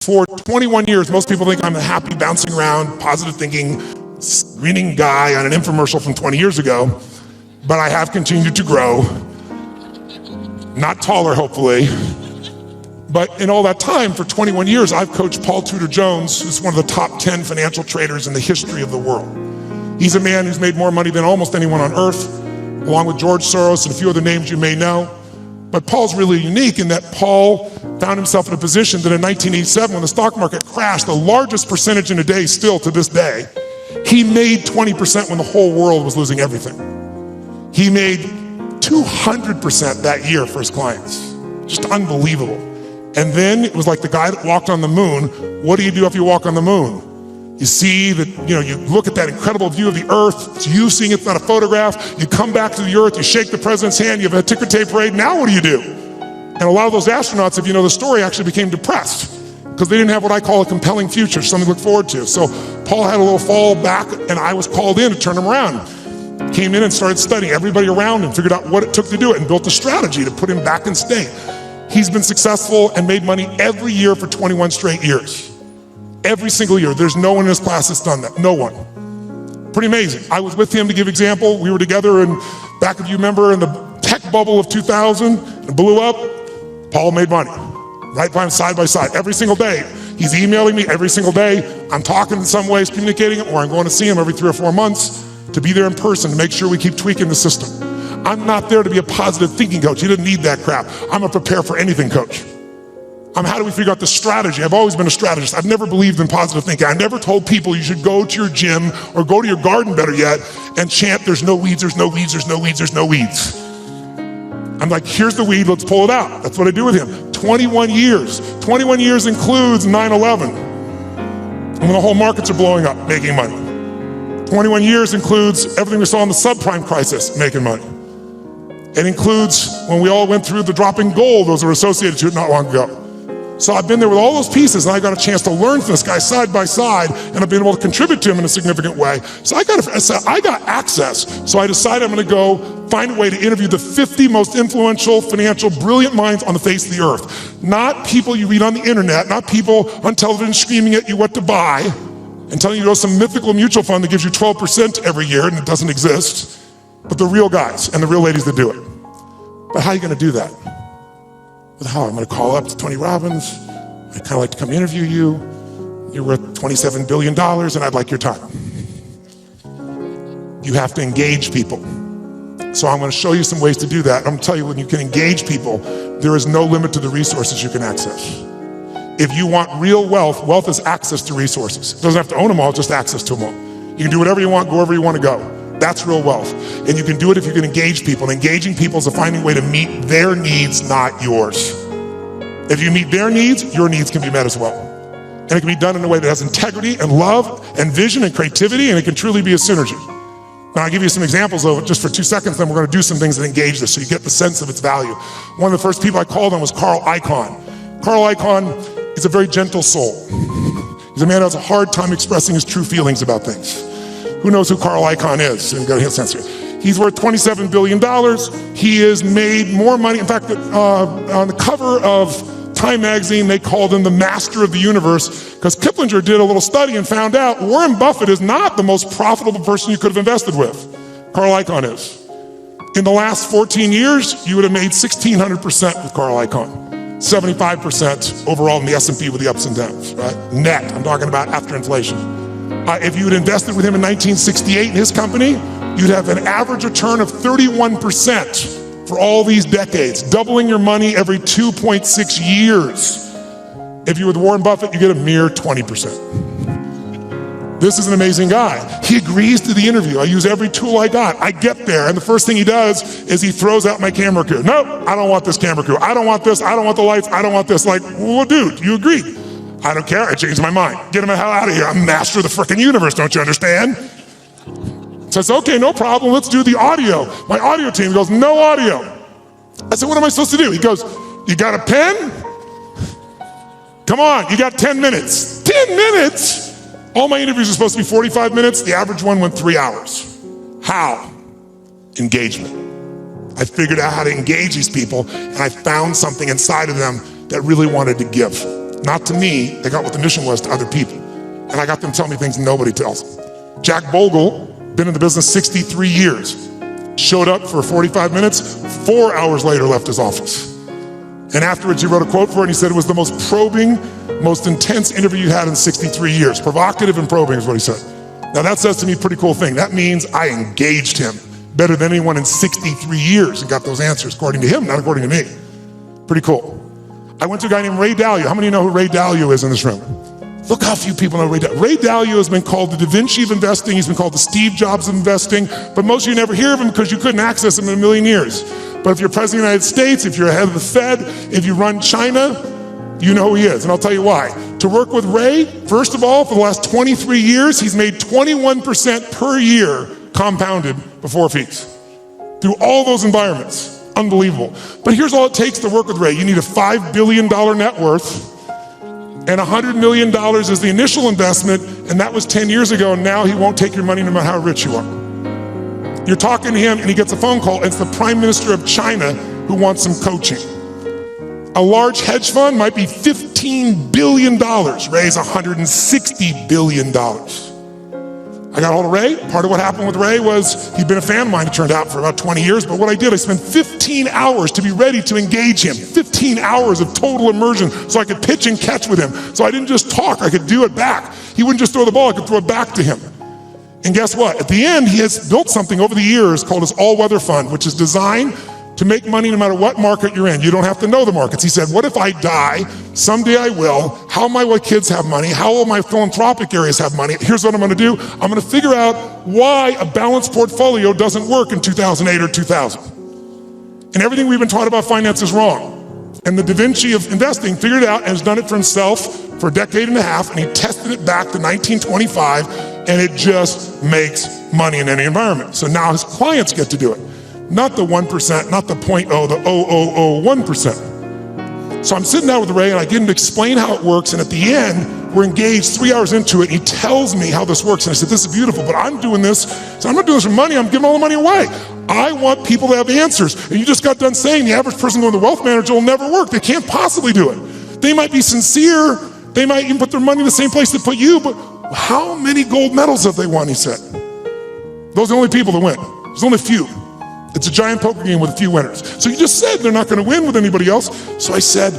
For 21 years, most people think I'm a happy, bouncing around, positive thinking, screening guy on an infomercial from 20 years ago, but I have continued to grow. Not taller, hopefully. But in all that time, for 21 years, I've coached Paul Tudor Jones, who's one of the top 10 financial traders in the history of the world. He's a man who's made more money than almost anyone on earth, along with George Soros and a few other names you may know. But Paul's really unique in that Paul found himself in a position that in 1987, when the stock market crashed, the largest percentage in a day still to this day, he made 20% when the whole world was losing everything. He made 200% that year for his clients. Just unbelievable. And then it was like the guy that walked on the moon. What do you do if you walk on the moon? You see that, you look at that incredible view of the earth. It's you seeing it, it's not a photograph. You come back to the earth, you shake the president's hand, you have a ticker tape parade. Now what do? And a lot of those astronauts, if you know the story, actually became depressed because they didn't have what I call a compelling future, something to look forward to. So Paul had a little fall back and I was called in to turn him around. Came in and started studying everybody around him, figured out what it took to do it and built a strategy to put him back in state. He's been successful and made money every year for 21 straight years. Every single year. There's no one in his class that's done that. No one. Pretty amazing. I was with him to give example. We were together in, back if you remember, in the tech bubble of 2000. It blew up. Paul made money. Right by him, side by side, every single day. He's emailing me every single day. I'm talking in some ways, communicating, or I'm going to see him every 3 or 4 months to be there in person to make sure we keep tweaking the system. I'm not there to be a positive thinking coach. He didn't need that crap. I'm a prepare for anything coach. How do we figure out the strategy? I've always been a strategist. I've never believed in positive thinking. I never told people you should go to your gym or go to your garden, better yet, and chant, there's no weeds, there's no weeds, there's no weeds, there's no weeds. I'm like, here's the weed, let's pull it out. That's what I do with him. 21 years. 21 years includes 9/11. And when the whole markets are blowing up, making money. 21 years includes everything we saw in the subprime crisis, making money. It includes when we all went through the drop in gold, those are associated to it not long ago. So I've been there with all those pieces and I got a chance to learn from this guy side by side and I've been able to contribute to him in a significant way. So I got access. So I decided I'm gonna go find a way to interview the 50 most influential, financial, brilliant minds on the face of the earth. Not people you read on the internet, not people on television screaming at you what to buy and telling you to go to some mythical mutual fund that gives you 12% every year and it doesn't exist, but the real guys and the real ladies that do it. But how are you gonna do that? How? I'm gonna call up to Tony Robbins. I'd kind of like to come interview you. You're worth $27 billion and I'd like your time. You have to engage people. So I'm gonna show you some ways to do that. I'm gonna tell you when you can engage people, there is no limit to the resources you can access. If you want real wealth, wealth is access to resources. It doesn't have to own them all, just access to them all. You can do whatever you want, go wherever you want to go. That's real wealth. And you can do it if you can engage people. And engaging people is finding a way to meet their needs, not yours. If you meet their needs, your needs can be met as well. And it can be done in a way that has integrity and love and vision and creativity, and it can truly be a synergy. Now I'll give you some examples of it just for 2 seconds, then we're gonna do some things that engage this so you get the sense of its value. One of the first people I called on was Carl Icahn. Carl Icahn is a very gentle soul. He's a man who has a hard time expressing his true feelings about things. Who knows who Carl Icahn is? And go to his sense here. He's worth $27 billion. He has made more money. In fact, on the cover of Time magazine, they called him the master of the universe because Kiplinger did a little study and found out Warren Buffett is not the most profitable person you could have invested with. Carl Icahn is. In the last 14 years, you would have made 1,600% with Carl Icahn. 75% overall in the S&P with the ups and downs, right? Net, I'm talking about after inflation. If you had invested with him in 1968 in his company, you'd have an average return of 31% for all these decades, doubling your money every 2.6 years. If you're with Warren Buffett, you get a mere 20%. This is an amazing guy. He agrees to the interview. I use every tool I got. I get there, and the first thing he does is he throws out my camera crew. Nope, I don't want this camera crew. I don't want this, I don't want the lights, I don't want this. Like, well, dude, you agreed. I don't care, I changed my mind. Get him the hell out of here. I'm master of the frickin' universe, don't you understand? Says, okay, no problem, let's do the audio. My audio team goes, no audio. I said, what am I supposed to do? He goes, you got a pen? Come on, you got 10 minutes. 10 minutes? All my interviews are supposed to be 45 minutes. The average one went 3 hours. How? Engagement. I figured out how to engage these people and I found something inside of them that really wanted to give. Not to me, they got what the mission was to other people. And I got them telling me things nobody tells them. Jack Bogle, been in the business 63 years, showed up for 45 minutes, 4 hours later left his office. And afterwards he wrote a quote for it and he said it was the most probing, most intense interview you had in 63 years. Provocative and probing is what he said. Now that says to me a pretty cool thing. That means I engaged him better than anyone in 63 years and got those answers, according to him, not according to me. Pretty cool. I went to a guy named Ray Dalio. How many know who Ray Dalio is in this room? Look how few people know Ray Dalio. Ray Dalio has been called the Da Vinci of investing. He's been called the Steve Jobs of investing, but most of you never hear of him because you couldn't access him in a million years. But if you're president of the United States, if you're head of the Fed, if you run China, you know who he is, and I'll tell you why. To work with Ray, first of all, for the last 23 years, he's made 21% per year compounded before fees through all those environments. Unbelievable. But here's all it takes to work with Ray. You need a $5 billion net worth, and $100 million is the initial investment, and that was 10 years ago, and now he won't take your money no matter how rich you are. You're talking to him, and he gets a phone call, and it's the Prime Minister of China who wants some coaching. A large hedge fund might be $15 billion. Ray's $160 billion. I got hold of Ray. Part of what happened with Ray was he'd been a fan of mine, it turned out, for about 20 years. But what I did, I spent 15 hours to be ready to engage him. 15 hours of total immersion so I could pitch and catch with him. So I didn't just talk, I could do it back. He wouldn't just throw the ball, I could throw it back to him. And guess what? At the end, he has built something over the years called his all-weather fund, which is designed to make money no matter what market you're in. You don't have to know the markets. He said, what if I die? Someday I will. How my kids have money? How will my philanthropic areas have money? Here's what I'm gonna do. I'm gonna figure out why a balanced portfolio doesn't work in 2008 or 2000. And everything we've been taught about finance is wrong. And the Da Vinci of investing figured it out and has done it for himself for a decade and a half, and he tested it back to 1925, and it just makes money in any environment. So now his clients get to do it. Not the 1%, not the 0.0, the 0.001%. So I'm sitting down with Ray and I get him to explain how it works, and at the end, we're engaged 3 hours into it, and he tells me how this works, and I said, this is beautiful, but I'm doing this, so I'm not doing this for money, I'm giving all the money away. I want people to have answers, and you just got done saying the average person going to the wealth manager will never work. They can't possibly do it. They might be sincere, they might even put their money in the same place they put you, but how many gold medals have they won, he said. Those are the only people that win. There's only a few. It's a giant poker game with a few winners. So you just said they're not gonna win with anybody else. So I said,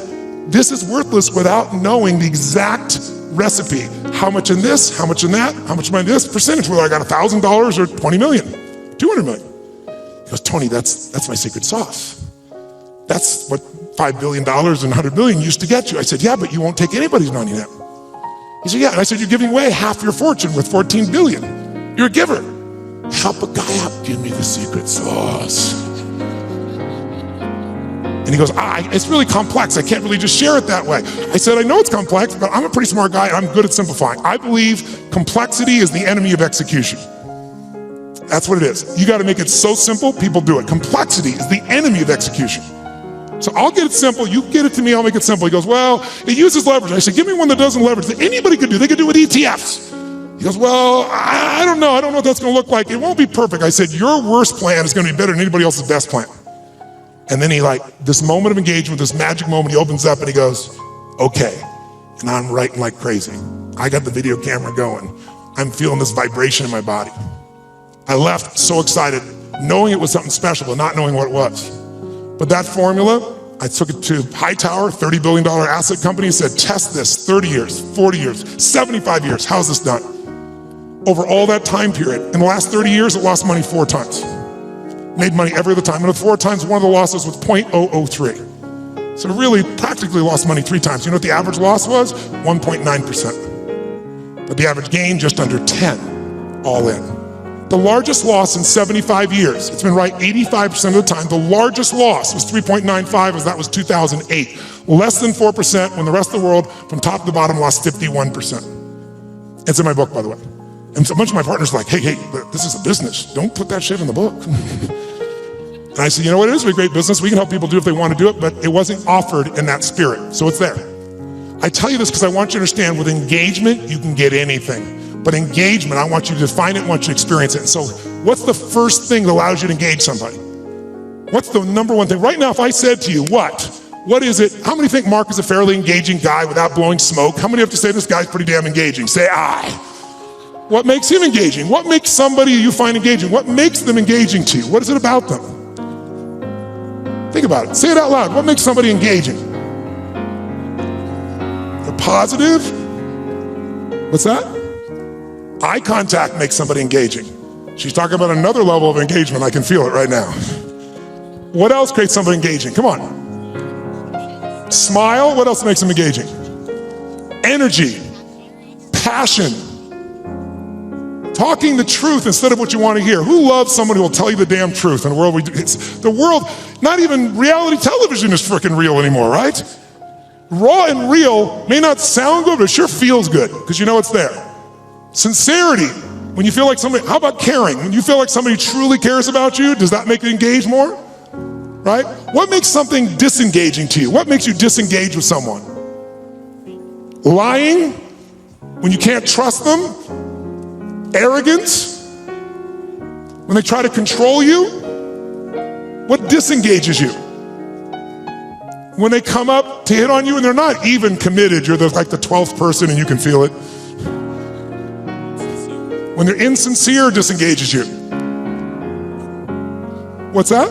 this is worthless without knowing the exact recipe. How much in this, how much in that, how much in this percentage, whether I got $1,000 or 20 million, 200 million. He goes, Tony, that's my secret sauce. That's what $5 billion and 100 million used to get you. I said, yeah, but you won't take anybody's money now. He said, yeah, and I said, you're giving away half your fortune with 14 billion. You're a giver. Help a guy out, give me the secret sauce. And he goes, it's really complex. I can't really just share it that way. I said, I know it's complex, but I'm a pretty smart guy and I'm good at simplifying. I believe complexity is the enemy of execution. That's what it is. You gotta make it so simple, people do it. Complexity is the enemy of execution. So I'll get it simple, you get it to me, I'll make it simple. He goes, well, it uses leverage. I said, give me one that doesn't leverage, that anybody could do. They could do it with ETFs. He goes, well, I don't know what that's gonna look like. It won't be perfect. I said, your worst plan is gonna be better than anybody else's best plan. And then he this moment of engagement, this magic moment, he opens up and he goes, okay. And I'm writing like crazy. I got the video camera going. I'm feeling this vibration in my body. I left so excited, knowing it was something special, but not knowing what it was. But that formula, I took it to Hightower, $30 billion asset company, said, test this, 30 years, 40 years, 75 years, how's this done? Over all that time period, in the last 30 years, it lost money 4 times. Made money every other time, and the 4 times, one of the losses was 0.003. So it really practically lost money 3 times. You know what the average loss was? 1.9%. But the average gain, just under 10, all in. The largest loss in 75 years, it's been right 85% of the time, the largest loss was 3.95, as that was 2008. Less than 4% when the rest of the world, from top to bottom, lost 51%. It's in my book, by the way. And so a bunch of my partners are like, hey, this is a business. Don't put that shit in the book. And I said, you know what, it is a great business. We can help people do it if they want to do it, but it wasn't offered in that spirit, so it's there. I tell you this because I want you to understand, with engagement, you can get anything. But engagement, I want you to define it, I want you to experience it. And so what's the first thing that allows you to engage somebody? What's the number one thing? Right now, if I said to you, what What is it? How many think Mark is a fairly engaging guy without blowing smoke? How many have to say this guy's pretty damn engaging? Say I. What makes him engaging? What makes somebody you find engaging? What makes them engaging to you? What is it about them? Think about it. Say it out loud. What makes somebody engaging? They're positive? What's that? Eye contact makes somebody engaging. She's talking about another level of engagement. I can feel it right now. What else creates somebody engaging? Come on. Smile. What else makes them engaging? Energy. Passion. Talking the truth instead of what you want to hear. Who loves someone who will tell you the damn truth in the world we do? The world, not even reality television is freaking real anymore, right? Raw and real may not sound good, but it sure feels good because you know it's there. Sincerity, when you feel like somebody, how about caring? When you feel like somebody truly cares about you, does that make you engage more? Right? What makes something disengaging to you? What makes you disengage with someone? Lying, when you can't trust them? Arrogance, when they try to control you? What disengages you? When they come up to hit on you and they're not even committed, you're like the 12th person and you can feel it. When they're insincere, disengages you. What's that?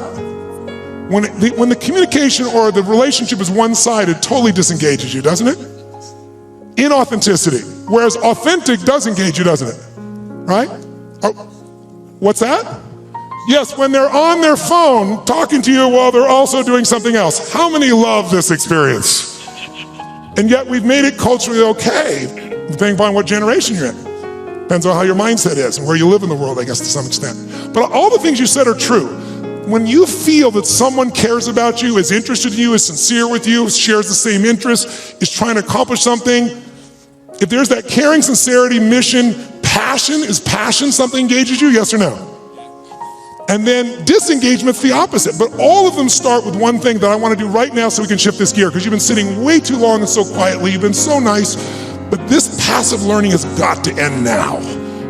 When the communication or the relationship is one-sided, totally disengages you, doesn't it? Inauthenticity. Whereas authentic does engage you, doesn't it? Right? Oh, what's that? Yes, when they're on their phone talking to you while they're also doing something else. How many love this experience? And yet we've made it culturally okay, depending upon what generation you're in. Depends on how your mindset is and where you live in the world, I guess, to some extent. But all the things you said are true. When you feel that someone cares about you, is interested in you, is sincere with you, shares the same interests, is trying to accomplish something, if there's that caring, sincerity, mission, passion, is passion something engages you, yes or no? And then disengagement's the opposite, but all of them start with one thing that I want to do right now so we can shift this gear, because you've been sitting way too long and so quietly, you've been so nice, but this passive learning has got to end now.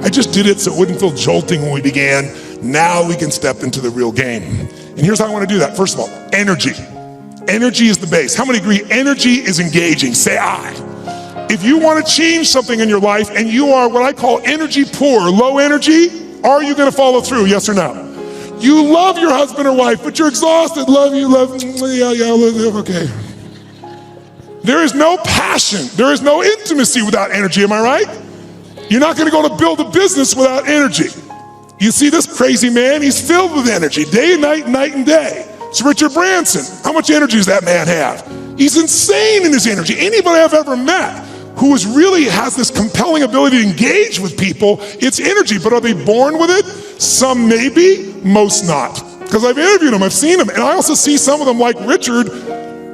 I just did it so it wouldn't feel jolting when we began. Now we can step into the real game. And here's how I want to do that. First of all, energy. Energy is the base. How many agree energy is engaging? Say I. If you want to change something in your life and you are what I call energy poor, low energy, are you going to follow through, yes or no? You love your husband or wife, but you're exhausted. Love, okay. There is no passion. There is no intimacy without energy, am I right? You're not going to go to build a business without energy. You see this crazy man, he's filled with energy, day and night and day. It's Richard Branson. How much energy does that man have? He's insane in his energy. Anybody I've ever met who really has this compelling ability to engage with people, it's energy, but are they born with it? Some maybe, most not. Because I've interviewed them, I've seen them, and I also see some of them like Richard.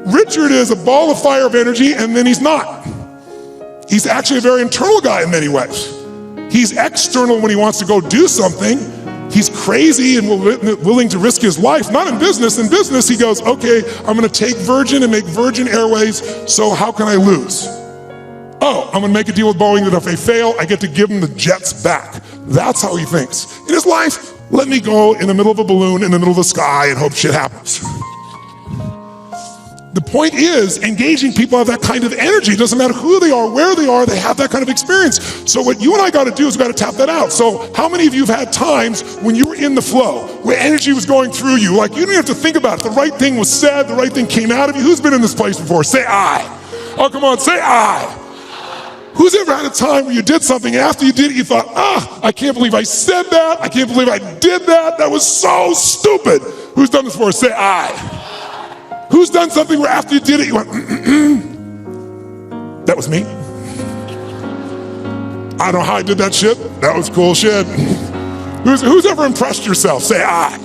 Richard is a ball of fire of energy, and then he's not. He's actually a very internal guy in many ways. He's external when he wants to go do something. He's crazy and willing to risk his life, not in business. In business, he goes, okay, I'm gonna take Virgin and make Virgin Airways, so how can I lose? Oh, I'm gonna make a deal with Boeing that if they fail, I get to give them the jets back. That's how he thinks. In his life, let me go in the middle of a balloon in the middle of the sky and hope shit happens. The point is, engaging people have that kind of energy. It doesn't matter who they are, where they are, they have that kind of experience. So what you and I gotta do is we gotta tap that out. So how many of you have had times when you were in the flow, where energy was going through you, like you didn't have to think about it, the right thing was said, the right thing came out of you? Who's been in this place before? Say I. Oh, come on, say I. Who's ever had a time where you did something and after you did it, you thought, I can't believe I said that, I can't believe I did that, that was so stupid. Who's done this before? Say I. Who's done something where after you did it, you went, That was me. I don't know how I did that shit. That was cool shit. Who's ever impressed yourself? Say I.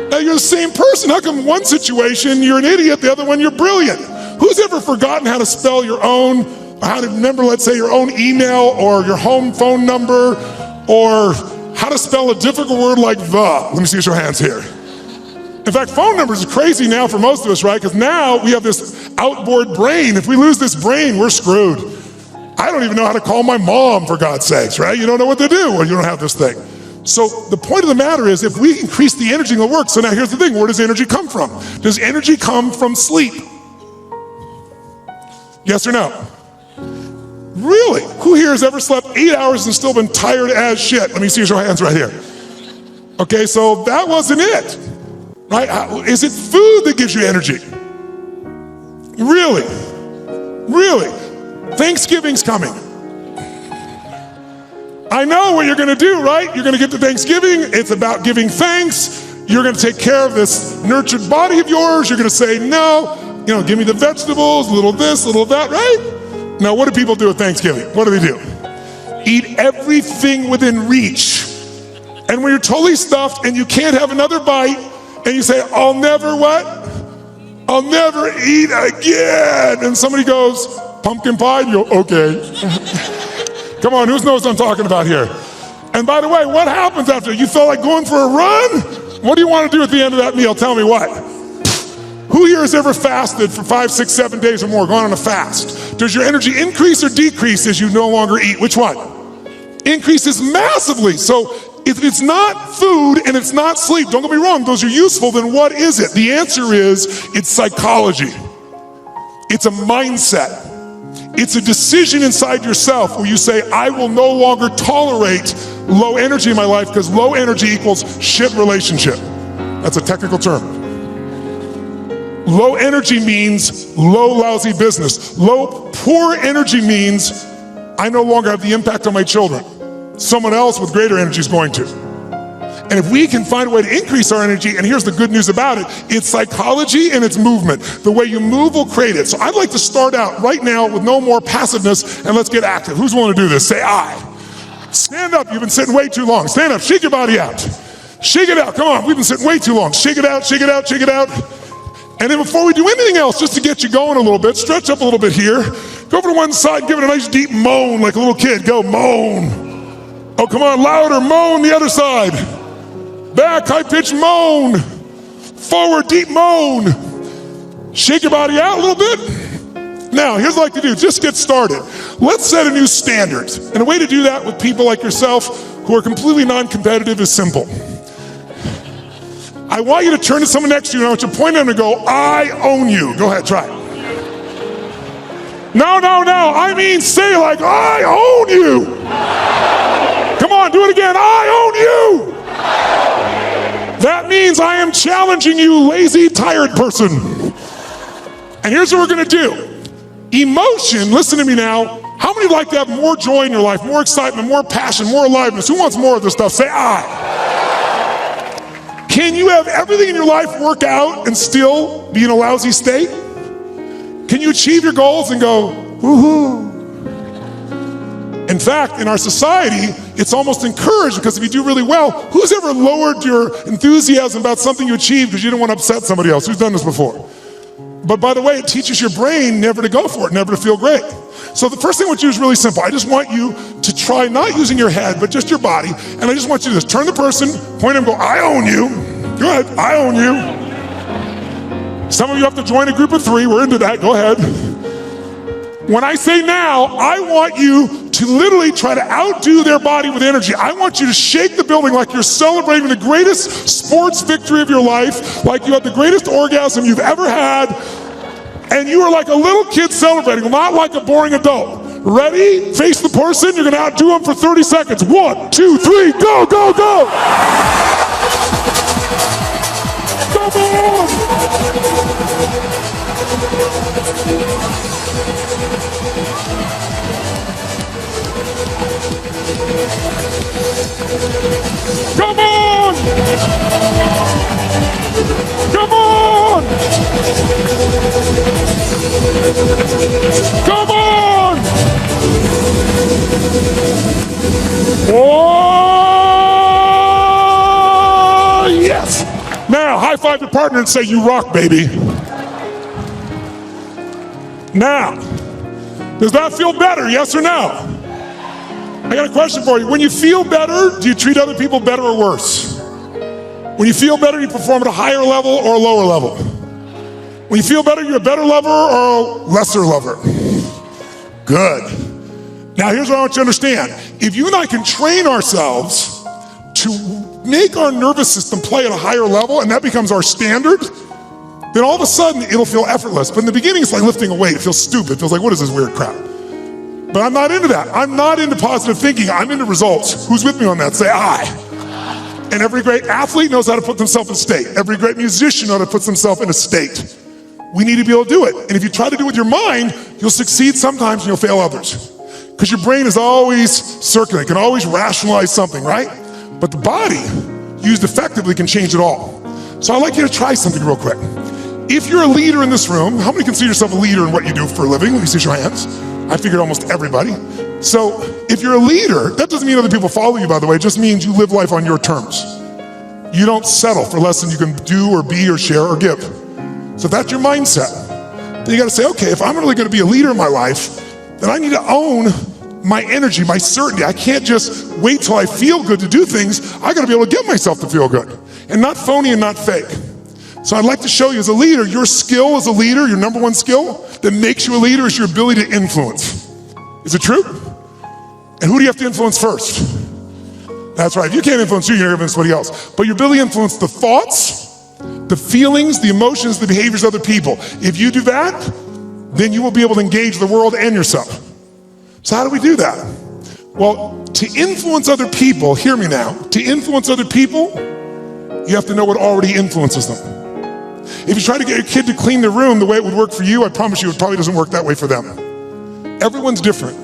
Now you're the same person. How come one situation you're an idiot, the other one you're brilliant? Who's ever forgotten how to spell your own, how to remember, let's say, your own email or your home phone number, or how to spell a difficult word like the? Let me see your hands here. In fact, phone numbers are crazy now for most of us, right? Because now we have this outboard brain. If we lose this brain, we're screwed. I don't even know how to call my mom, for God's sakes, right? You don't know what to do when you don't have this thing. So the point of the matter is, if we increase the energy in the work, so now here's the thing, where does energy come from? Does energy come from sleep? Yes or no? Really? Who here has ever slept 8 hours and still been tired as shit? Let me see your hands right here. Okay, so that wasn't it, right? Is it food that gives you energy? Really? Really? Thanksgiving's coming. I know what you're gonna do, right? You're gonna get to Thanksgiving. It's about giving thanks. You're gonna take care of this nurtured body of yours. You're gonna say, no, give me the vegetables, a little this, a little that, right? Now, what do people do at Thanksgiving? What do they do? Eat everything within reach. And when you're totally stuffed and you can't have another bite, and you say, I'll never what? I'll never eat again. And somebody goes, pumpkin pie? And you go, okay. Come on, who knows what I'm talking about here? And by the way, what happens after? You feel like going for a run? What do you want to do at the end of that meal? Tell me what. Who here has ever fasted for 5, 6, 7 days or more, gone on a fast? Does your energy increase or decrease as you no longer eat? Which one? Increases massively. So if it's not food and it's not sleep, don't get me wrong, those are useful, then what is it? The answer is, it's psychology. It's a mindset. It's a decision inside yourself where you say, I will no longer tolerate low energy in my life, because low energy equals shit relationship. That's a technical term. Low energy means low, lousy business. Low, poor energy means I no longer have the impact on my children. Someone else with greater energy is going to. And if we can find a way to increase our energy, and here's the good news about it, it's psychology and it's movement. The way you move will create it. So I'd like to start out right now with no more passiveness, and let's get active. Who's willing to do this? Say I. Stand up, you've been sitting way too long. Stand up, shake your body out. Shake it out, come on, we've been sitting way too long. Shake it out, shake it out, shake it out. And then before we do anything else, just to get you going a little bit, stretch up a little bit here. Go over to one side, give it a nice deep moan like a little kid. Go, moan. Oh, come on, louder, moan the other side. Back, high-pitched moan. Forward, deep moan. Shake your body out a little bit. Now, here's what I'd like to do. Just get started. Let's set a new standard. And a way to do that with people like yourself who are completely non-competitive is simple. I want you to turn to someone next to you and I want you to point at them and go, I own you. Go ahead, try it. No. I mean, say like, I own you. Come on, do it again. I own you. That means I am challenging you, lazy, tired person. And here's what we're gonna do. Emotion, listen to me now. How many would like to have more joy in your life, more excitement, more passion, more aliveness? Who wants more of this stuff? Say I. Can you have everything in your life work out and still be in a lousy state? Can you achieve your goals and go, woohoo? In fact, in our society, it's almost encouraged, because if you do really well, who's ever lowered your enthusiasm about something you achieved because you didn't want to upset somebody else? Who's done this before? But by the way, it teaches your brain never to go for it, never to feel great. So the first thing I want you to do is really simple. I just want you to try not using your head, but just your body. And I just want you to just turn the person, point at them, go, I own you. Go ahead, I own you. Some of you have to join a group of 3. We're into that, go ahead. When I say now, I want you to literally try to outdo their body with energy. I want you to shake the building like you're celebrating the greatest sports victory of your life, like you had the greatest orgasm you've ever had, and you are like a little kid celebrating, not like a boring adult. Ready? Face the person, you're gonna outdo them for 30 seconds. 1, 2, 3, go, go, go! Come on! Come on! Come on! Come on! Oh, yes! Now, high five your partner and say, you rock, baby. Now, does that feel better, yes or no? I got a question for you. When you feel better, do you treat other people better or worse? When you feel better, you perform at a higher level or a lower level? When you feel better, you're a better lover or a lesser lover? Good. Now here's what I want you to understand. If you and I can train ourselves to make our nervous system play at a higher level, and that becomes our standard, then all of a sudden it'll feel effortless. But in the beginning, it's like lifting a weight. It feels stupid. It feels like, what is this weird crap? But I'm not into that. I'm not into positive thinking. I'm into results. Who's with me on that? Say I. And every great athlete knows how to put themselves in state. Every great musician knows how to put themselves in a state. We need to be able to do it. And if you try to do it with your mind, you'll succeed sometimes and you'll fail others. Because your brain is always circulating, can always rationalize something, right? But the body, used effectively, can change it all. So I'd like you to try something real quick. If you're a leader in this room, how many consider yourself a leader in what you do for a living? Let me see your hands. I figured almost everybody. So if you're a leader, that doesn't mean other people follow you, by the way. It just means you live life on your terms. You don't settle for less than you can do or be or share or give. So that's your mindset. Then you gotta say, okay, if I'm really gonna be a leader in my life, then I need to own my energy, my certainty. I can't just wait till I feel good to do things. I gotta be able to get myself to feel good. And not phony and not fake. So I'd like to show you as a leader, your skill as a leader, your number one skill that makes you a leader is your ability to influence. Is it true? And who do you have to influence first? That's right, if you can't influence you, you're gonna influence somebody else. But your ability to influence the thoughts, the feelings, the emotions, the behaviors of other people. If you do that, then you will be able to engage the world and yourself. So how do we do that? Well, to influence other people, hear me now, to influence other people, you have to know what already influences them. If you try to get your kid to clean the room the way it would work for you, I promise you it probably doesn't work that way for them. Everyone's different,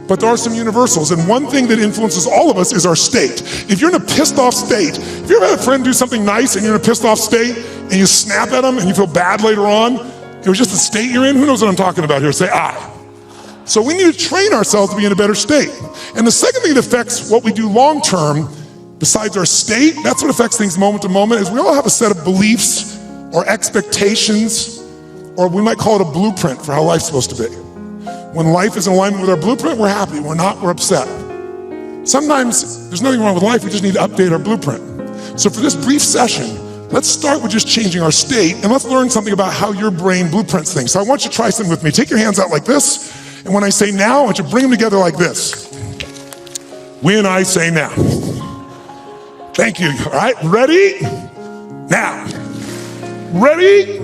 but there are some universals, and one thing that influences all of us is our state. If you're in a pissed off state, if you ever had a friend do something nice and you're in a pissed off state and you snap at them and you feel bad later on, it was just the state you're in, who knows what I'm talking about here? Say I. So we need to train ourselves to be in a better state. And the second thing that affects what we do long term, besides our state, that's what affects things moment to moment, is we all have a set of beliefs or expectations, or we might call it a blueprint for how life's supposed to be. When life is in alignment with our blueprint, we're happy. When we're not, we're upset. Sometimes there's nothing wrong with life, we just need to update our blueprint. So for this brief session, let's start with just changing our state, and let's learn something about how your brain blueprints things. So I want you to try something with me. Take your hands out like this, and when I say now, I want you to bring them together like this. When I say now. Thank you. All right, ready? Now. Ready?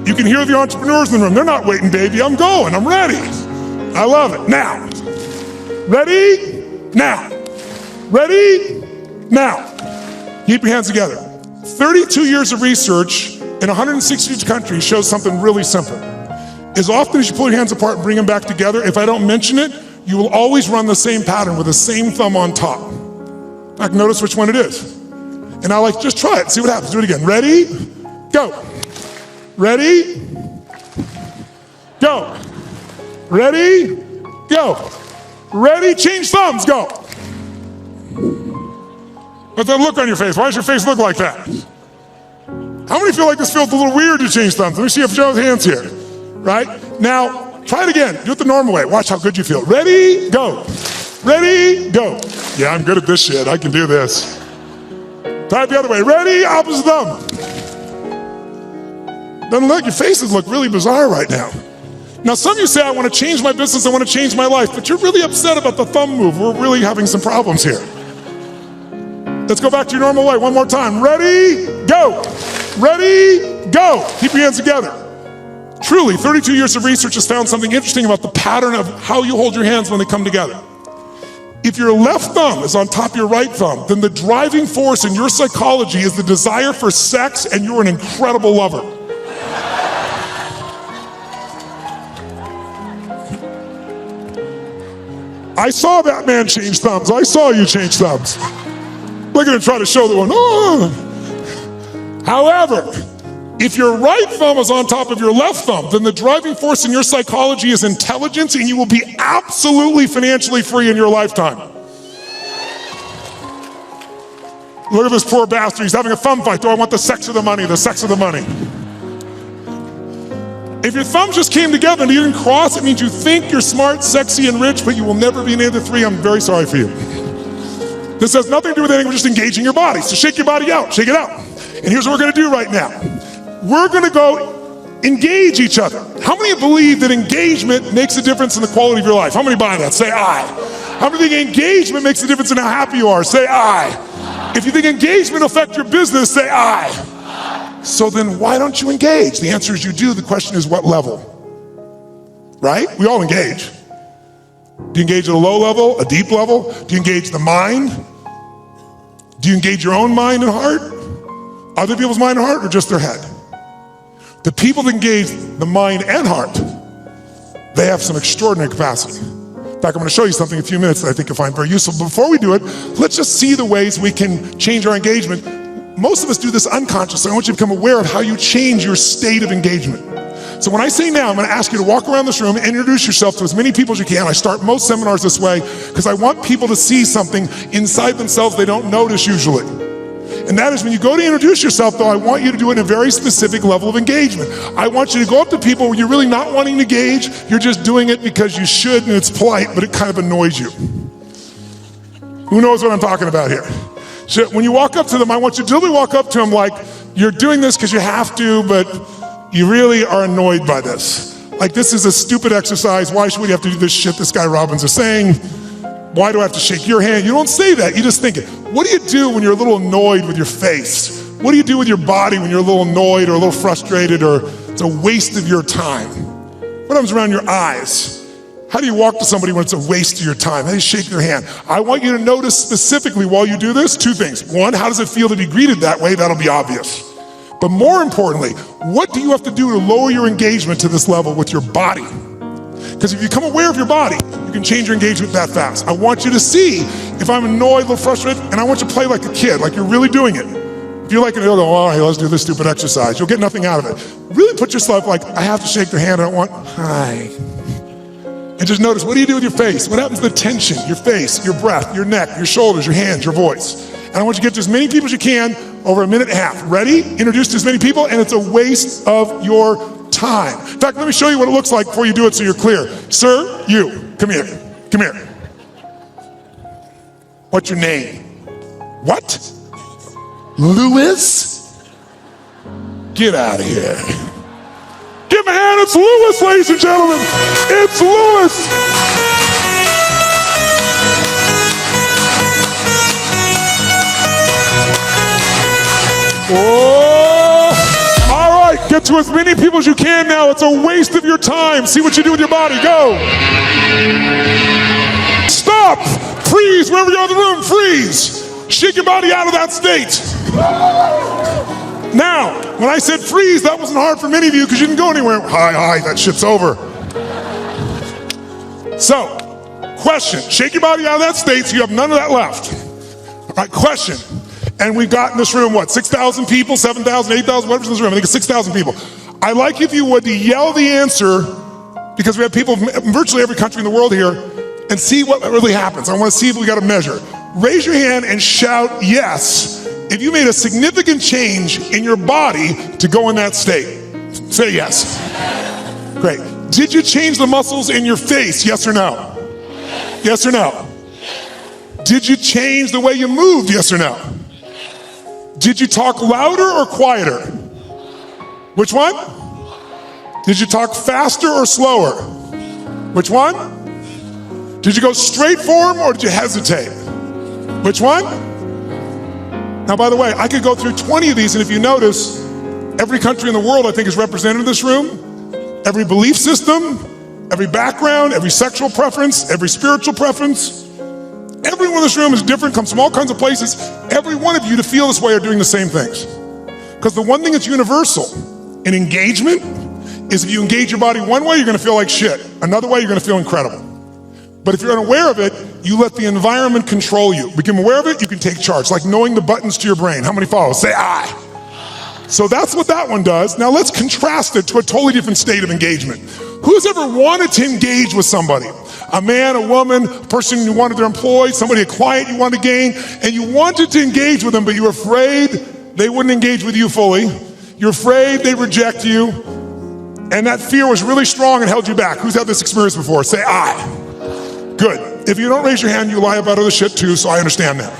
You can hear the entrepreneurs in the room. They're not waiting, baby. I'm going. I'm ready. I love it. Now. Ready? Now. Ready? Now. Keep your hands together. 32 years of research in 160 countries shows something really simple. As often as you pull your hands apart and bring them back together, if I don't mention it, you will always run the same pattern with the same thumb on top. In fact, notice which one it is. And I like, just try it, see what happens. Do it again. Ready? Go. Ready? Go. Ready? Go. Ready? Change thumbs. Go. What's that look on your face? Why does your face look like that? How many feel like this feels a little weird to change thumbs? Let me see if Joe's hands here. Right? Now, try it again. Do it the normal way. Watch how good you feel. Ready? Go. Ready? Go. Yeah, I'm good at this shit. I can do this. Try it the other way. Ready? Opposite thumb. Doesn't look, your faces look really bizarre right now. Now, some of you say, I want to change my business, I want to change my life, but you're really upset about the thumb move. We're really having some problems here. Let's go back to your normal way one more time. Ready? Go. Ready? Go. Keep your hands together. Truly, 32 years of research has found something interesting about the pattern of how you hold your hands when they come together. If your left thumb is on top of your right thumb, then the driving force in your psychology is the desire for sex, and you're an incredible lover. I saw that man change thumbs. I saw you change thumbs. Look at him try to show the one. Oh. However, if your right thumb is on top of your left thumb, then the driving force in your psychology is intelligence, and you will be absolutely financially free in your lifetime. Look at this poor bastard. He's having a thumb fight. Do I want the sex or the money? The sex or the money? If your thumbs just came together and you didn't cross, it means you think you're smart, sexy, and rich, but you will never be any of the three. I'm very sorry for you. This has nothing to do with anything. We're just engaging your body. So shake your body out. Shake it out. And here's what we're going to do right now. We're going to go engage each other. How many believe that engagement makes a difference in the quality of your life? How many buy that? Say I. How many think engagement makes a difference in how happy you are? Say I. If you think engagement will affect your business, say aye. So then why don't you engage? The answer is you do. The question is what level? Right? We all engage. Do you engage at a low level, a deep level? Do you engage the mind? Do you engage your own mind and heart? Other people's mind and heart, or just their head? The people that engage the mind and heart, they have some extraordinary capacity. In fact, I'm going to show you something in a few minutes that I think you'll find very useful. But before we do it, let's just see the ways we can change our engagement. Most of us do this unconsciously. I want you to become aware of how you change your state of engagement. So when I say now, I'm going to ask you to walk around this room and introduce yourself to as many people as you can. I start most seminars this way because I want people to see something inside themselves they don't notice usually. And that is when you go to introduce yourself, though, I want you to do it in a very specific level of engagement. I want you to go up to people where you're really not wanting to engage. You're just doing it because you should and it's polite, but it kind of annoys you. Who knows what I'm talking about here? So when you walk up to them, I want you to literally walk up to them like you're doing this because you have to, but you really are annoyed by this. Like, this is a stupid exercise. Why should we have to do this shit this guy Robbins is saying? Why do I have to shake your hand? You don't say that, you just think it. What do you do when you're a little annoyed with your face? What do you do with your body when you're a little annoyed or a little frustrated or it's a waste of your time? What happens around your eyes? How do you walk to somebody when it's a waste of your time? How do you shake their hand? I want you to notice specifically while you do this, two things. One, how does it feel to be greeted that way? That'll be obvious. But more importantly, what do you have to do to lower your engagement to this level with your body? Because if you become aware of your body, you can change your engagement that fast. I want you to see if I'm annoyed, a little frustrated, and I want you to play like a kid, like you're really doing it. If you're like, you'll go, all right, let's do this stupid exercise. You'll get nothing out of it. Really put yourself like, I have to shake their hand, I don't want, hi. And just notice, what do you do with your face? What happens to the tension, your face, your breath, your neck, your shoulders, your hands, your voice? And I want you to get to as many people as you can over a minute and a half. Ready? Introduce to as many people, and it's a waste of your time. In fact, let me show you what it looks like before you do it so you're clear. Sir, you, come here, come here. What's your name? What? Lewis? Get out of here. Give him a hand, it's Lewis, ladies and gentlemen. It's Lewis. Oh, all right, get to as many people as you can now. It's a waste of your time. See what you do with your body, go. Stop, freeze, wherever you are in the room, freeze. Shake your body out of that state. Now, when I said freeze, that wasn't hard for many of you because you didn't go anywhere. Hi, that shit's over. So, question, shake your body out of that state so you have none of that left. All right, question. And we've got in this room, what, 6,000 people, 7,000, 8,000, whatever's in this room. I think it's 6,000 people. I'd like if you would to yell the answer, because we have people from virtually every country in the world here, and see what really happens. I want to see if we got a measure. Raise your hand and shout yes if you made a significant change in your body to go in that state. Say yes. Great. Did you change the muscles in your face, yes or no? Yes or no? Did you change the way you moved, yes or no? Did you talk louder or quieter? Which one? Did you talk faster or slower? Which one? Did you go straight for him or did you hesitate? Which one? Now, by the way, I could go through 20 of these, and if you notice, every country in the world, I think, is represented in this room. Every belief system, every background, every sexual preference, every spiritual preference. Everyone in this room is different, comes from all kinds of places. Every one of you to feel this way are doing the same things. Because the one thing that's universal in engagement is if you engage your body one way, you're going to feel like shit. Another way, you're going to feel incredible. But if you're unaware of it, you let the environment control you. Become aware of it, you can take charge. Like knowing the buttons to your brain. How many follow? Say aye. So that's what that one does. Now let's contrast it to a totally different state of engagement. Who's ever wanted to engage with somebody? A man, a woman, a person you wanted to employ, somebody, a client you wanted to gain, and you wanted to engage with them, but you were afraid they wouldn't engage with you fully. You're afraid they'd reject you, and that fear was really strong and held you back. Who's had this experience before? Say aye. Good. If you don't raise your hand, you lie about other shit too, so I understand that.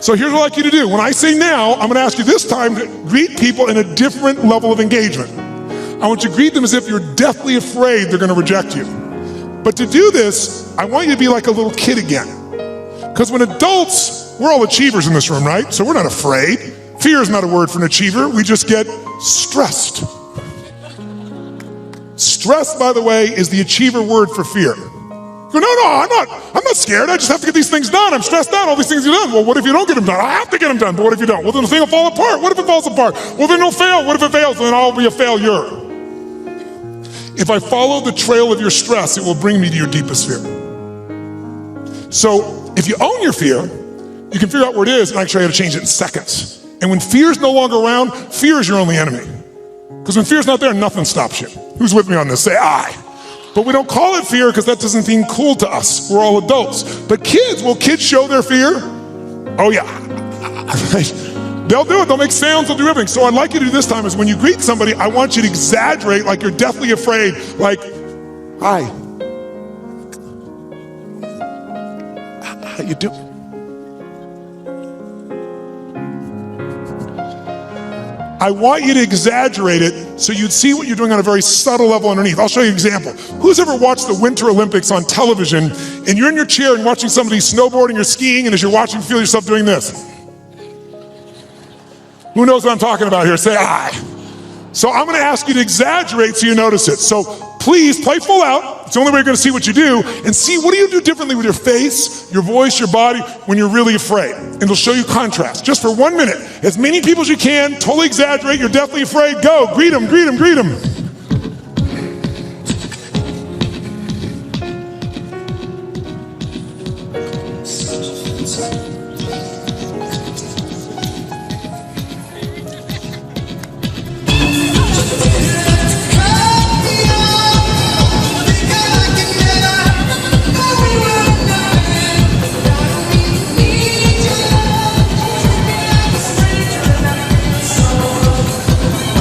So here's what I'd like you to do. When I say now, I'm going to ask you this time to greet people in a different level of engagement. I want you to greet them as if you're deathly afraid they're going to reject you. But to do this, I want you to be like a little kid again. Because when adults We're all achievers in this room, right? So we're not afraid. Fear is not a word for an achiever. We just get stressed. Stress, by the way, is the achiever word for fear. You go, no, I'm not scared. I just have to get these things done. I'm stressed out. All these things are done. Well, what if you don't get them done? I have to get them done. But what if you don't? Well, then the thing will fall apart. What if it falls apart? Well, then it'll fail. What if it fails? Then I'll be a failure. If I follow the trail of your stress, it will bring me to your deepest fear. So if you own your fear, you can figure out where it is and actually how to change it in seconds. And when fear is no longer around, fear is your only enemy. Because when fear's not there, nothing stops you. Who's with me on this? Say aye. But we don't call it fear because that doesn't seem cool to us. We're all adults. But kids, will kids show their fear? Oh yeah. They'll do it. They'll make sounds. They'll do everything. So what I'd like you to do this time is when you greet somebody, I want you to exaggerate like you're deathly afraid. Like, hi. How you doing? I want you to exaggerate it so you'd see what you're doing on a very subtle level underneath. I'll show you an example. Who's ever watched the Winter Olympics on television and you're in your chair and watching somebody snowboarding or skiing, and as you're watching, feel yourself doing this? Who knows what I'm talking about here? Say aye. So I'm gonna ask you to exaggerate so you notice it. So please play full out. It's the only way you're gonna see what you do, and see what do you do differently with your face, your voice, your body when you're really afraid. And it'll show you contrast. Just for 1 minute, as many people as you can, totally exaggerate, you're deathly afraid, go, greet them, greet them, greet them.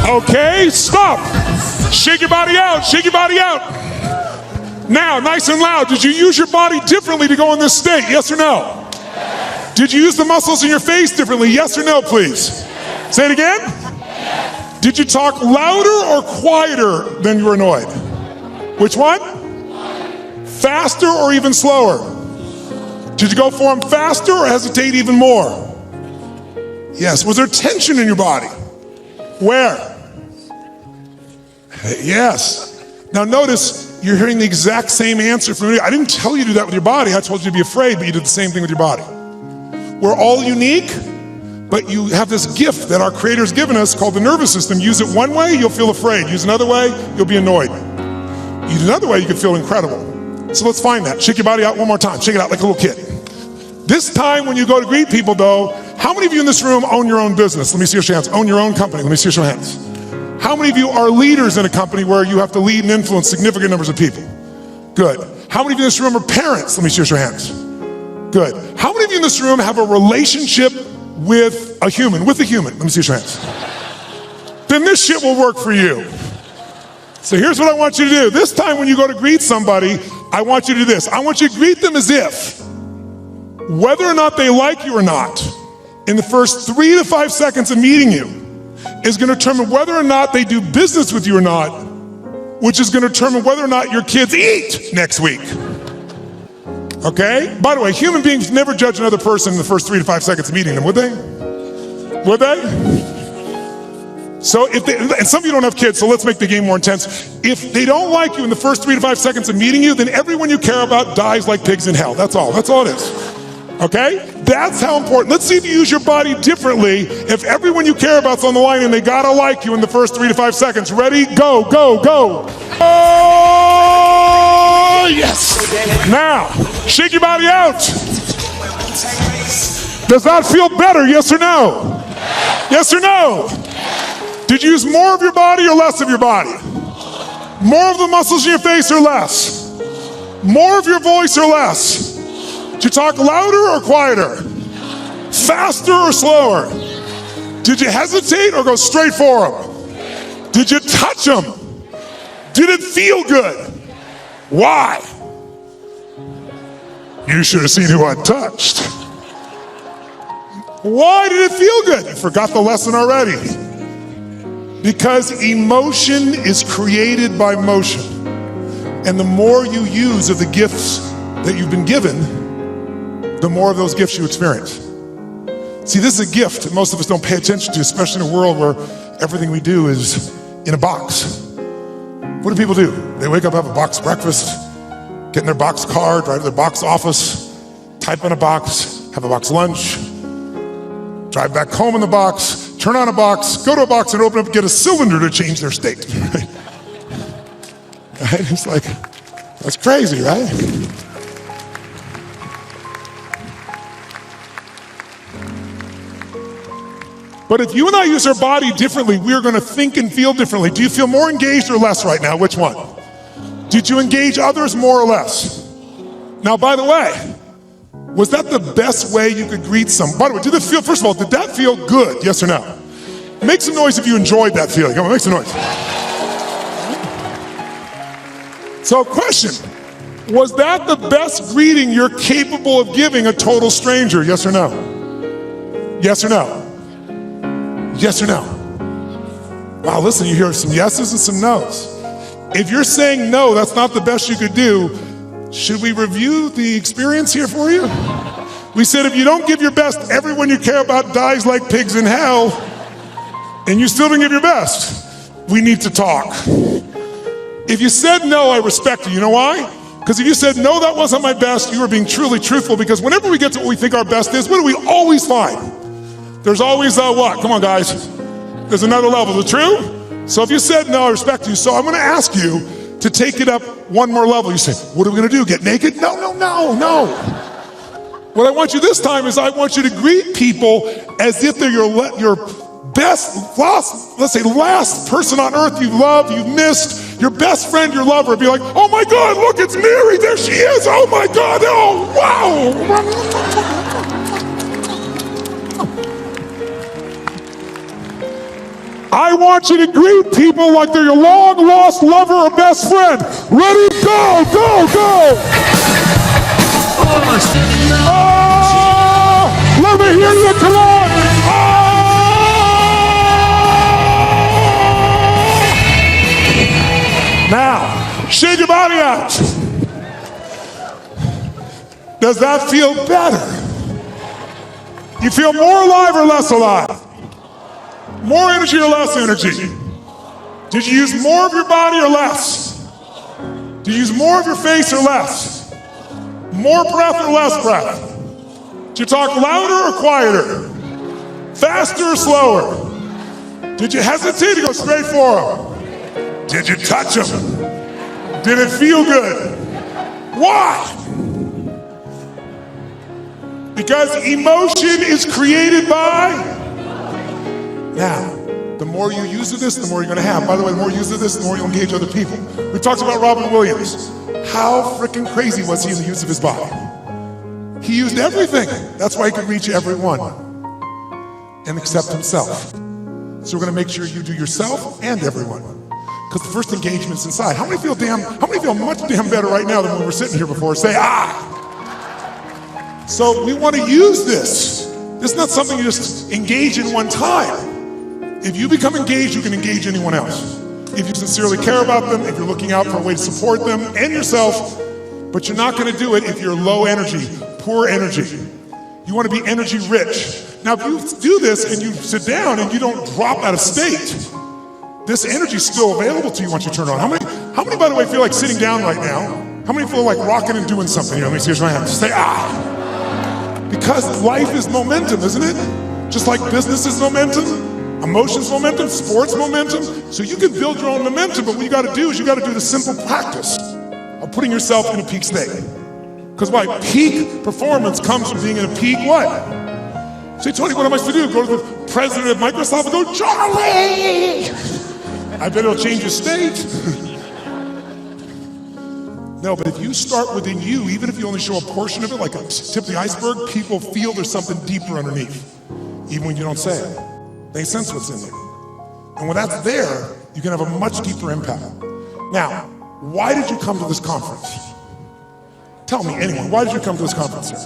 Okay, stop. Shake your body out, shake your body out. Now, nice and loud, did you use your body differently to go in this state, yes or no? Did you use the muscles in your face differently, yes or no, please? Say it again. Did you talk louder or quieter than you were annoyed? Which one? Faster or even slower? Did you go for them faster or hesitate even more? Yes, was there tension in your body? Where? Yes. Now notice, you're hearing the exact same answer from me. I didn't tell you to do that with your body. I told you to be afraid, but you did the same thing with your body. We're all unique, but you have this gift that our Creator's given us called the nervous system. Use it one way, you'll feel afraid. Use another way, you'll be annoyed. Use another way, you can feel incredible. So let's find that. Shake your body out one more time. Shake it out like a little kid. This time when you go to greet people though, how many of you in this room own your own business? Let me see your hands. Own your own company. Let me see your hands. How many of you are leaders in a company where you have to lead and influence significant numbers of people? Good. How many of you in this room are parents? Let me see your hands. Good. How many of you in this room have a relationship with a human? Let me see your hands. Then this shit will work for you. So here's what I want you to do. This time when you go to greet somebody, I want you to do this. I want you to greet them as if, whether or not they like you or not, in the first 3 to 5 seconds of meeting you, is going to determine whether or not they do business with you or not, which is going to determine whether or not your kids eat next week. Okay? By the way, human beings never judge another person in the first 3 to 5 seconds of meeting them, would they? Would they? So if they, and some of you don't have kids, so let's make the game more intense. If they don't like you in the first 3 to 5 seconds of meeting you, then everyone you care about dies like pigs in hell. That's all. That's all it is. Okay? That's how important. Let's see if you use your body differently if everyone you care about's on the line and they gotta like you in the first 3 to 5 seconds. Ready? Go, go, go. Oh, yes. Now, shake your body out. Does that feel better, yes or no? Yes or no? Did you use more of your body or less of your body? More of the muscles in your face or less? More of your voice or less? Did you talk louder or quieter? Faster or slower? Did you hesitate or go straight for them? Did you touch them? Did it feel good? Why? You should have seen who I touched. Why did it feel good? You forgot the lesson already. Because emotion is created by motion. And the more you use of the gifts that you've been given, the more of those gifts you experience. See, this is a gift that most of us don't pay attention to, especially in a world where everything we do is in a box. What do people do? They wake up, have a box breakfast, get in their box car, drive to their box office, type in a box, have a box lunch, drive back home in the box, turn on a box, go to a box and open up, get a cylinder to change their state. Right? It's like, that's crazy, right? But if you and I use our body differently, we're gonna think and feel differently. Do you feel more engaged or less right now? Which one? Did you engage others more or less? Now, by the way, was that the best way you could greet someone? By the way, did it feel, first of all, did that feel good? Yes or no? Make some noise if you enjoyed that feeling. Come on, make some noise. So question, was that the best greeting you're capable of giving a total stranger? Yes or no? Yes or no? Yes or no? Wow, listen, you hear some yeses and some nos. If you're saying no, that's not the best you could do, should we review the experience here for you? We said if you don't give your best, everyone you care about dies like pigs in hell, and you still didn't give your best. We need to talk. If you said no, I respect you. You know why? Because if you said no, that wasn't my best, you were being truly truthful, because whenever we get to what we think our best is, what do we always find? There's always what? Come on, guys. There's another level. Is it true? So if you said no, I respect you. So I'm going to ask you to take it up one more level. You say, what are we going to do? Get naked? No. What I want you this time is I want you to greet people as if they're your best, last person on earth you've loved, you've missed, your best friend, your lover. Be like, oh my God, look, it's Mary. There she is. Oh my God. Oh, wow. I want you to greet people like they're your long-lost lover or best friend. Ready, go, go, go! Oh, let me hear you, come on! Oh! Now, shake your body out. Does that feel better? You feel more alive or less alive? More energy or less energy? Did you use more of your body or less? Did you use more of your face or less? More breath or less breath? Did you talk louder or quieter? Faster or slower? Did you hesitate to go straight for them? Did you touch them? Did it feel good? Why? Because emotion is created by. Now, the more you use of this, the more you're going to have. By the way, the more you use of this, the more you'll engage other people. We talked about Robin Williams. How freaking crazy was he in the use of his body? He used everything. That's why he could reach everyone and accept himself. So we're going to make sure you do yourself and everyone. Because the first engagement's inside. How many feel much damn better right now than when we were sitting here before? Say, ah! So we want to use this. This is not something you just engage in one time. If you become engaged, you can engage anyone else. If you sincerely care about them, if you're looking out for a way to support them and yourself, but you're not going to do it if you're low energy, poor energy. You want to be energy rich. Now, if you do this and you sit down and you don't drop out of state, this energy is still available to you once you turn it on. How many, by the way, feel like sitting down right now? How many feel like rocking and doing something? Let me see your hand. Just say, ah. Because life is momentum, isn't it? Just like business is momentum. Emotions momentum, sports momentum. So you can build your own momentum, but what you gotta do is you gotta do the simple practice of putting yourself in a peak state. Because why? Peak performance comes from being in a peak what? Say, Tony, what am I supposed to do? Go to the president of Microsoft and go, Charlie! I bet it'll change your state. No, but if you start within you, even if you only show a portion of it, like a tip of the iceberg, people feel there's something deeper underneath, even when you don't say it. They sense what's in there. And when that's there, you can have a much deeper impact. Now, why did you come to this conference? Tell me, anyone, why did you come to this conference, sir?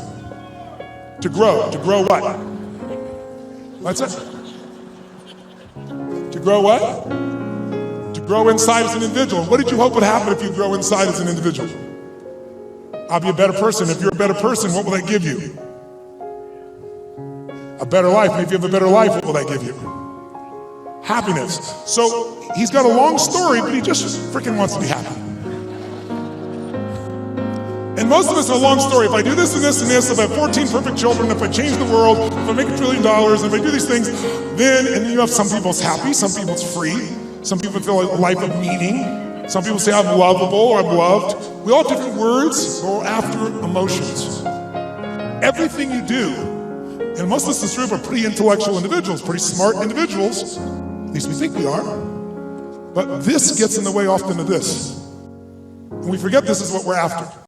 To grow what? What's it? To grow what? To grow inside as an individual. What did you hope would happen if you grow inside as an individual? I'll be a better person. If you're a better person, what will that give you? A better life. And if you have a better life, what will that give you? Happiness. So he's got a long story, but he just freaking wants to be happy. And most of us have a long story. If I do this and this and this, if I have 14 perfect children, if I change the world, if I make $1 trillion, if I do these things, then you have some people it's happy, some people it's free, some people feel a life of meaning, some people say I'm lovable or I'm loved. We all have different words, but we're after emotions. Everything you do, and most of us in this group are pretty intellectual individuals, pretty smart individuals, at least we think we are, but this gets in the way often of this. And we forget this is what we're after.